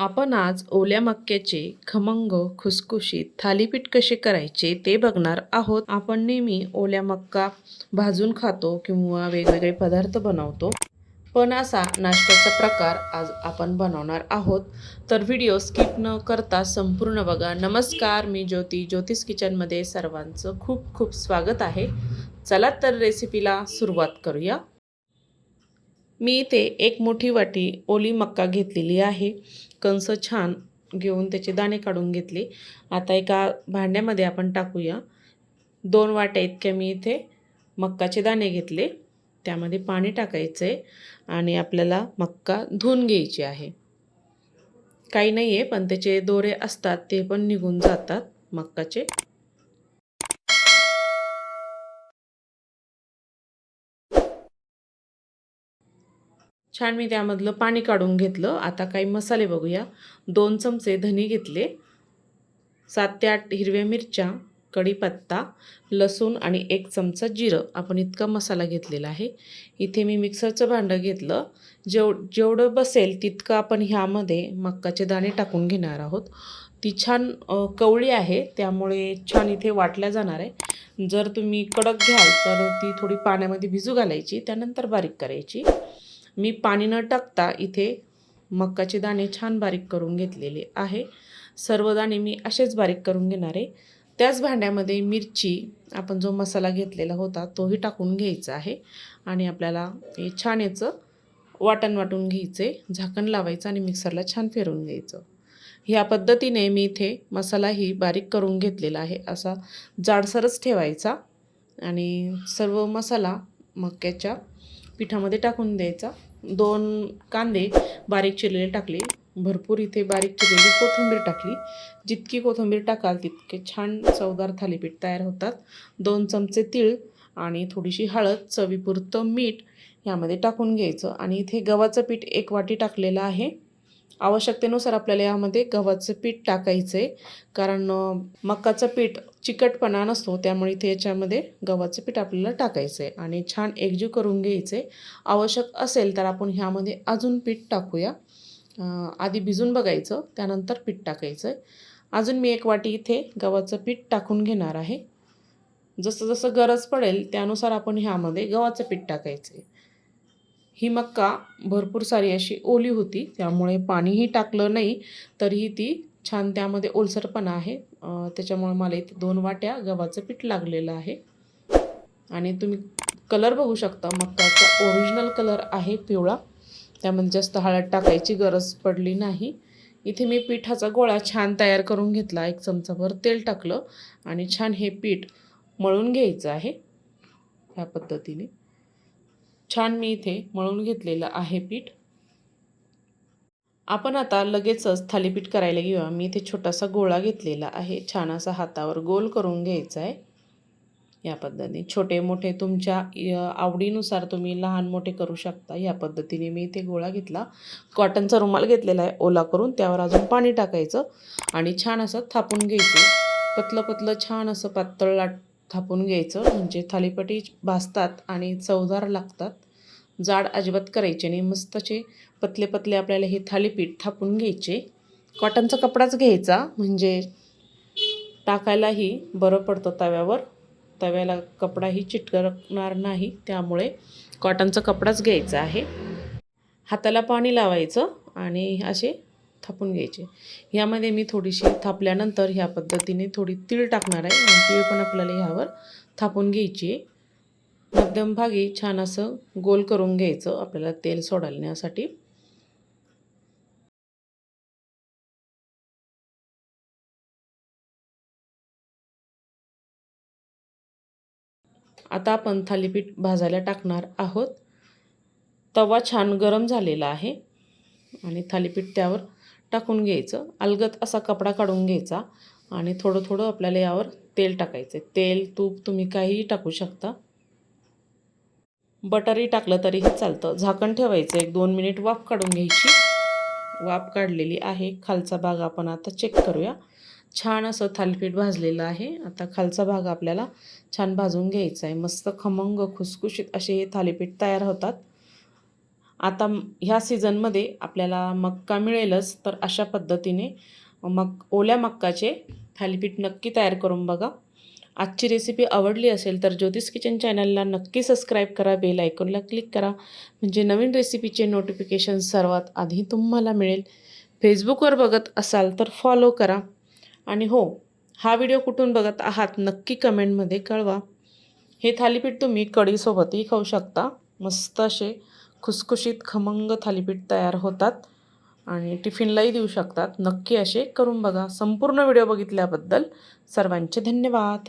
आपण आज ओल्या मक्याचे खमंग खुसखुशीत थालीपीठ कसे करायचे ते बघणार आहोत. आपण नेहमी ओल्या मक्का भाजून खातो किंवा वेगवेगळे पदार्थ बनवतो, पण असा नाश्त्याचा प्रकार आज आपण बनवणार आहोत. तर व्हिडिओ स्किप न करता संपूर्ण बघा. नमस्कार, मी ज्योतिष किचनमध्ये सर्वांचं खूप खूप स्वागत आहे. चला तर रेसिपीला सुरुवात करूया. मी इथे एक मोठी वाटी ओली मक्का घेतलेली आहे. कंस छान घेऊन त्याचे दाणे काढून घेतले. आता एका भांड्यामध्ये आपण टाकूया. 2 वाट्या इतके मी इथे मक्काचे दाणे घेतले. त्यामध्ये पाणी टाकायचं आहे आणि आपल्याला मक्का धुवून घ्यायची आहे. काही नाही आहे, पण त्याचे दोरे असतात ते पण निघून जातात मक्काचे. छान मी त्यामधलं पाणी काढून घेतलं. आता काही मसाले बघूया. 2 चमचे धने घेतले, 7 ते 8 हिरव्या मिरच्या, कढीपत्ता, लसूण आणि 1 चमचा जिरं. आपण इतका मसाला घेतलेला आहे. इथे मी मिक्सरचं भांडं घेतलं. जेवढं बसेल तितकं आपण ह्यामध्ये मक्काचे दाणे टाकून घेणार आहोत. ती छान कवळी आहे, त्यामुळे छान इथे वाटल्या जाणार आहे. जर तुम्ही कडक घ्याल तर ती थोडी पाण्यामध्ये भिजू घालायची, त्यानंतर बारीक करायची. मी पाणी न टाकता इथे मक्काचे दाणे छान बारीक करून घेतलेले आहे. सर्व दाणे मी असेच बारीक करून घेणार आहे. त्याच भांड्यामध्ये मिरची, आपण जो मसाला घेतलेला होता तोही टाकून घ्यायचा आहे आणि आपल्याला हे छान याचं वाटून घ्यायचं आहे. झाकण लावायचं आणि मिक्सरला छान फिरवून घ्यायचं. ह्या पद्धतीने मी इथे मसालाही बारीक करून घेतलेला आहे. असा जाडसरच ठेवायचा आणि सर्व मसाला मक्याच्या पिठामध्ये टाकून द्यायचा. 2 कांदे बारीक चिरलेले टाकले. भरपूर इथे बारीक चिरलेली कोथिंबीर टाकली. जितकी कोथिंबीर टाकाल तितके छान चवदार थालीपीठ तयार होतात. 2 चमचे तीळ आणि थोडीशी हळद, चवीपुरतं मीठ यामध्ये टाकून घ्यायचं आणि इथे गव्हाचं पीठ 1 वाटी टाकलेलं आहे. आवश्यकतेनुसार आपल्याला यामध्ये गव्हाचं पीठ टाकायचं आहे, कारण मक्काचं पीठ चिकटपणा नसतो, त्यामुळे इथे याच्यामध्ये गव्हाचं पीठ आपल्याला टाकायचं आहे आणि छान एकजीव करून घ्यायचं आहे. आवश्यक असेल तर आपण ह्यामध्ये अजून पीठ टाकूया. आधी भिजून बघायचं, त्यानंतर पीठ टाकायचं आहे. अजून मी 1 वाटी इथे गव्हाचं पीठ टाकून घेणार आहे. जसं जसं गरज पडेल त्यानुसार आपण ह्यामध्ये गव्हाचं पीठ टाकायचं आहे. ही मक्का भरपूर सारी अशी ओली होती, त्यामुळे पाणीही टाकलं नाही तरीही ती छान त्यामध्ये ओलसरपणा आहे. त्याच्यामुळे मला इथे 2 वाट्या गव्हाचं पीठ लागलेलं आहे. आणि तुम्ही कलर बघू शकता, मक्काचा ओरिजिनल कलर आहे पिवळा. त्यामध्ये जास्त हळद टाकायची गरज पडली नाही. इथे मी पिठाचा गोळा छान तयार करून घेतला. 1 चमचाभर तेल टाकलं आणि छान हे पीठ मळून घ्यायचं आहे. ह्या पद्धतीने छान मी इथे मळून घेतलेलं आहे पीठ. आपण आता लगेचच थालीपीठ करायला घेऊया. मी इथे छोटासा गोळा घेतलेला आहे. छान असा हातावर गोल करून घ्यायचा आहे. या पद्धतीने छोटे मोठे तुमच्या आवडीनुसार तुम्ही लहान मोठे करू शकता. या पद्धतीने मी इथे गोळा घेतला. कॉटनचा रुमाल घेतलेला आहे ओला करून, त्यावर अजून पाणी टाकायचं आणि छान असं थापून घ्यायचं. पतलं पतलं छान असं पातळ लाट थापून घ्यायचं, म्हणजे थालीपीठ भाजतात आणि चवदार लागतात. जाड अजिबात करायचे नाही. मस्तचे पतले पतले आपल्याला हे थालीपीठ थापून घ्यायचे. कॉटनचा कपडाच घ्यायचा, म्हणजे टाकायलाही बरं पडतं तव्यावर. तव्याला कपडाही चिटकणार नाही, त्यामुळे कॉटनचा कपडाच घ्यायचा आहे. हाताला पाणी लावायचं आणि असे थापून घ्यायचे. यामध्ये मी थोडीशी थापल्यानंतर ह्या पद्धतीने थोडी तीळ टाकणार आहे आणि तीळ पण आपल्याला ह्यावर थापून घ्यायची आहे. मध्यमभागी छान असं गोल करून घ्यायचं आपल्याला तेल सोडण्यासाठी. आता आपण थालीपीठ भाजायला टाकणार आहोत. तवा छान गरम झालेला आहे आणि थालीपीठ त्यावर टाकून घ्यायचं. अलगद असा कपडा काढून घ्यायचा आणि थोडं थोडं आपल्याला यावर तेल टाकायचं. तेल, तूप तुम्ही काहीही टाकू शकता. बटरही टाकलं तरीही चालतं. झाकण ठेवायचं. 1-2 मिनिट वाफ काढून घ्यायची. वाफ काढलेली आहे. खालचा भाग आपण आता चेक करूया. छान असं थालीपीठ भाजलेलं आहे. आता खालचा भाग आपल्याला छान भाजून घ्यायचा आहे. मस्त खमंग खुसखुशीत असे हे थालीपीठ तयार होतात. आता ह्या सीझनमध्ये आपल्याला मक्का मिळेलच, तर अशा पद्धतीने ओल्या मक्काचे थालीपीठ नक्की तयार करून बघा. आजची रेसिपी आवडली असेल तर ज्योतिष किचन चॅनलला नक्की सबस्क्राईब करा, बेल आयकॉनला क्लिक करा, म्हणजे नवीन रेसिपीचे नोटिफिकेशन सर्वात आधी तुम्हाला मिळेल. फेसबुकवर बघत असाल तर फॉलो करा. आणि हो, हा व्हिडिओ कुठून बघत आहात नक्की कमेंटमध्ये कळवा. हे थालीपीठ तुम्ही कढीसोबतही खाऊ शकता. मस्त असे खुसखुशीत खमंग थालीपीठ तयार होतात आणि टिफिनलाही देऊ शकतात. नक्की असे करून बघा. संपूर्ण व्हिडिओ बघितल्याबद्दल सर्वांचे धन्यवाद.